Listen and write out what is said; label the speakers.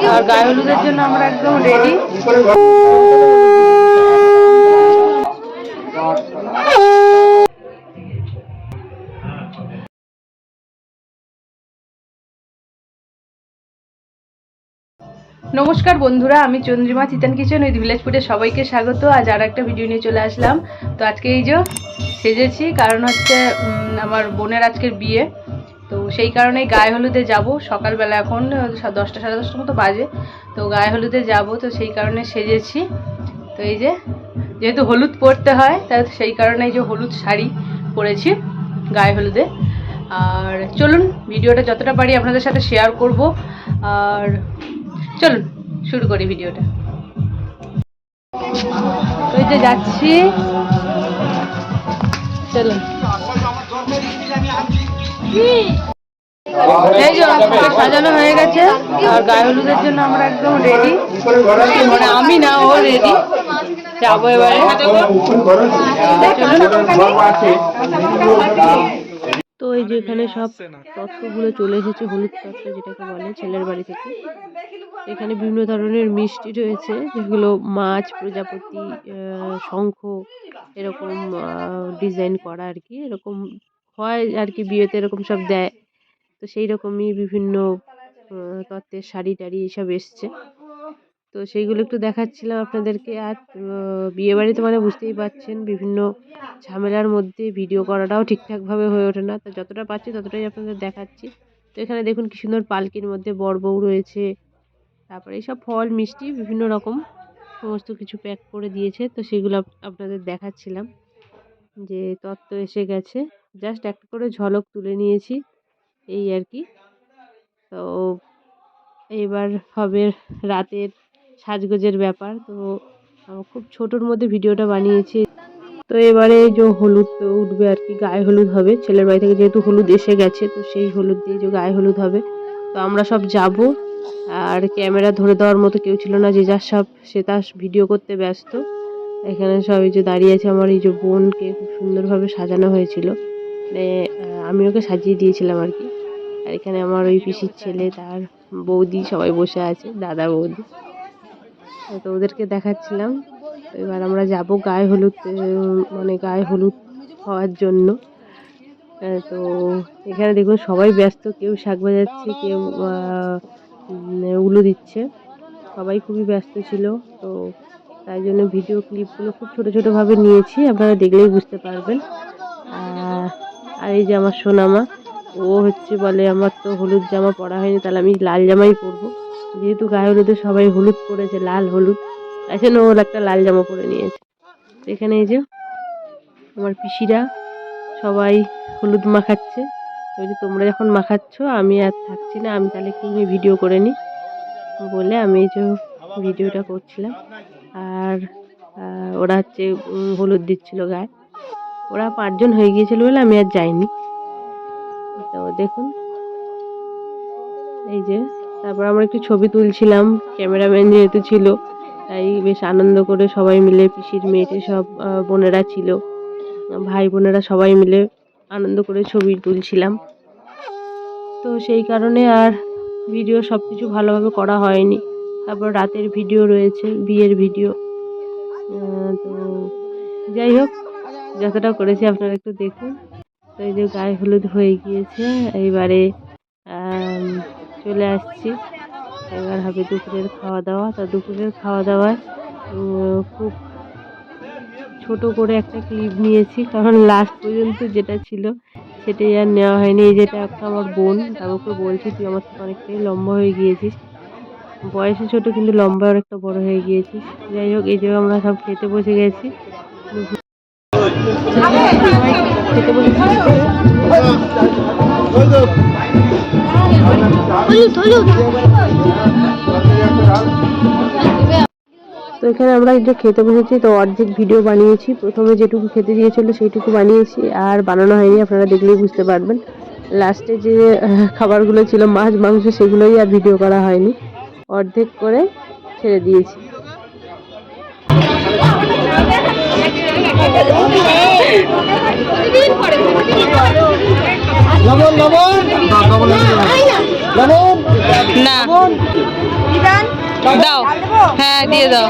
Speaker 1: আর গায়ে হলুদের জন্য আমরা একদম রেডি। নমস্কার বন্ধুরা, আমি চন্দ্রিমা চিতান কিচেন উইথ ভিলেজ ফুডে সবাইকে স্বাগত। আজ আর একটা ভিডিও নিয়ে চলে আসলাম। তো আজকে এই যে সেজেছি, কারণ হচ্ছে আমার বোনের আজকের বিয়ে, তো সেই কারণেই গায়ে হলুদে যাব সকালবেলা। এখন 10টা সাড়ে 10টার মতো বাজে, তো গায়ে হলুদে যাব, তো সেই কারণে সেজেছি। তো এই যে যেহেতু হলুদ পরতে হয়, তাই সেই কারণে এই যে হলুদ শাড়ি পরেছি গায়ে হলুদে। আর চলুন ভিডিওটা যতটা পারি আপনাদের সাথে শেয়ার করব। আর চলুন শুরু করি ভিডিওটা। ওই যে যাচ্ছি, চলুন। এই যে সাজানো হয়ে গেছে, আর গায়ে হলুদের জন্য আমরা একদম রেডি। মানে আমি না, ও রেডি। যাবো এবারে। তো এই যে এখানে সব তত্ত্বগুলো চলে এসেছে, হলুদ তত্ত্ব যেটাকে বলে, ছেলের বাড়ি থেকে। এখানে বিভিন্ন ধরনের মিষ্টি রয়েছে, যেগুলো মাছ, প্রজাপতি, শঙ্খ, এরকম ডিজাইন করা আর কি। এরকম হয় আর কি, বিয়েতে এরকম সব দেয়। তো সেই রকমই বিভিন্ন তত্ত্বের শাড়ি টাড়ি এসব এসছে, তো সেইগুলো একটু দেখাচ্ছিলাম আপনাদেরকে। আর বিয়ে বাড়িতে মানে বুঝতেই পারছেন, বিভিন্ন ঝামেলার মধ্যে ভিডিও করাটাও ঠিকঠাকভাবে হয়ে ওঠে না, তো যতটা পাচ্ছি ততটাই আপনাদের দেখাচ্ছি। তো এখানে দেখুন কি সুন্দর পালকির মধ্যে বর বউ রয়েছে, তারপরে এইসব ফল মিষ্টি বিভিন্ন রকম সমস্ত কিছু প্যাক করে দিয়েছে। তো সেগুলো আপনাদের দেখাচ্ছিলাম, যে তত্ত্ব এসে গেছে, জাস্ট একটা করে ঝলক তুলে নিয়েছি এই আর কি। তো এবার হবে রাতের সাজগোজের ব্যাপার। তো খুব ছোটোর মধ্যে ভিডিওটা বানিয়েছি। তো এবারে যে হলুদ উঠবে আর কি, গায়ে হলুদ হবে ছেলের বাড়ি থেকে, যেহেতু হলুদ এসে গেছে, তো সেই হলুদ দিয়ে যে গায়ে হলুদ হবে। তো আমরা সব যাব, আর ক্যামেরা ধরে দেওয়ার মতো কেউ ছিল না, যে যার সব সে তার ভিডিও করতে ব্যস্ত। এখানে সব এই যে দাঁড়িয়ে আছে, আমার এই যে বোনকে খুব সুন্দরভাবে সাজানো হয়েছিল, মানে আমি ওকে সাজিয়ে দিয়েছিলাম আর কি। আর এখানে আমার ওই পিসির ছেলে, তার বৌদি সবাই বসে আছে, দাদা বৌদি। তো ওদেরকে দেখাচ্ছিলাম। এবার আমরা যাব গায়ে হলুদ, মানে গায়ে হলুদ হওয়ার জন্য। তো এখানে দেখুন সবাই ব্যস্ত, কেউ শাক বাজাচ্ছে, কেউ উলু দিচ্ছে, সবাই খুবই ব্যস্ত ছিল। তো তাই জন্য ভিডিও ক্লিপগুলো খুব ছোটো ছোটোভাবে নিয়েছি, আপনারা দেখলেই বুঝতে পারবেন। আর এই যে আমার সোনামা, ও হচ্ছে বলে আমার তো হলুদ জামা পরা হয়নি, তাহলে আমি লাল জামাই পরবো। যেহেতু গায়ে হলুদে সবাই হলুদ পরেছে, লাল হলুদ, তাই জন্য ওর একটা লাল জামা পরে নিয়েছে। এখানে এই যে আমার পিসিরা সবাই হলুদ মাখাচ্ছে। বলছি তোমরা যখন মাখাচ্ছ আমি আর থাকছি না, আমি তাহলে একটু ভিডিও করে নিই বলে আমি এই যে ভিডিওটা করছিলাম। আর ওরা হচ্ছে হলুদ দিচ্ছিল গায়ে। ওরা 5 জন হয়ে গিয়েছিল বলে আমি আর যাইনি। তো দেখুন এই যে, তারপর আমরা একটু ছবি তুলছিলাম, ক্যামেরাম্যান যেহেতু ছিল, তাই বেশ আনন্দ করে সবাই মিলে, পিসির মেয়েটি সব বোনেরা ছিল, ভাই বোনেরা সবাই মিলে আনন্দ করে ছবি তুলছিলাম। তো সেই কারণে আর ভিডিও সব কিছু ভালোভাবে করা হয়নি। তারপর রাতের ভিডিও রয়েছে, বিয়ের ভিডিও। তো যাই হোক, যতটা করেছি আপনারা একটু দেখুন। তো এই যে গায়ে হলুদ হয়ে গিয়েছে, এইবারে চলে আসছি। এবার হবে দুপুরের খাওয়া দাওয়া। তো দুপুরের খাওয়া দাওয়ায় খুব ছোট করে একটা ক্লিপ নিয়েছি, কারণ লাস্ট পর্যন্ত যেটা ছিল সেটাই আর নেওয়া হয়নি। এই যেটা একটা আমার বোন, তারপর বলছি তুই আমার থেকে অনেকটাই লম্বা হয়ে গিয়েছিস, বয়সে ছোট কিন্তু লম্বা অনেকটা বড় হয়ে গিয়েছিস। যাই হোক, এই যে আমরা সব খেতে বসে গেছি, খেতে বসেছি। তো এখানে আমরা যে খেতে বসেছি, তো অর্ধেক ভিডিও বানিয়েছি। প্রথমে যেটুকু খেতে দিয়েছিল সেইটুকু বানিয়েছি, আর বানানো হয়নি, আপনারা দেখলেই বুঝতে পারবেন। লাস্টে যে খাবারগুলো ছিল মাছ মাংস, সেগুলোই আর ভিডিও করা হয়নি, অর্ধেক করে ছেড়ে দিয়েছি। না দাও, হ্যাঁ দিয়ে দাও।